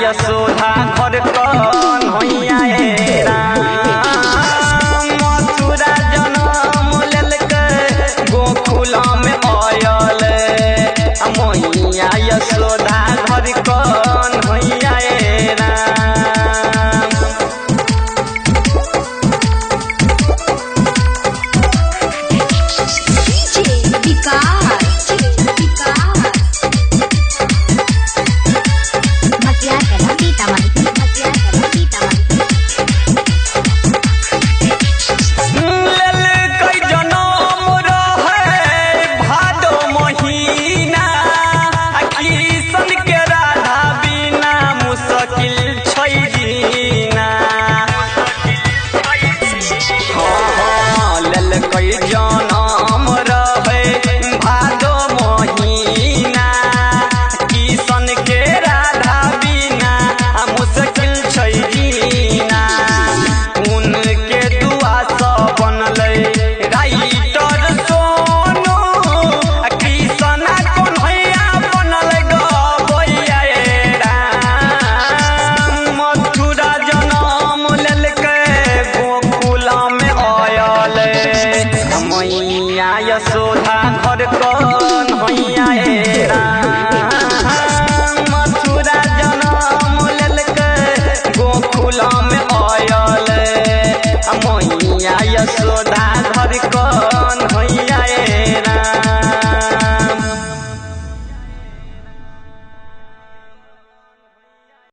यशोदा घर कौन होइया मथुरा जनम लेलकै गोकुल में आयल मैया यशोदा घर कौन होइया जनम रहे भादो महीना किशन के राधा बिना मुश्किल छै जीना उनके दुआ से बनले राइटर सोनू किशन कन्हैया बनले गबैया मथुरा जनम लेलकै गोकुल में आयल मैया यशोदा घर कौन होइया मथुरा जनम लेलकै गोकुल में आयल मैया यशोदा घर कौन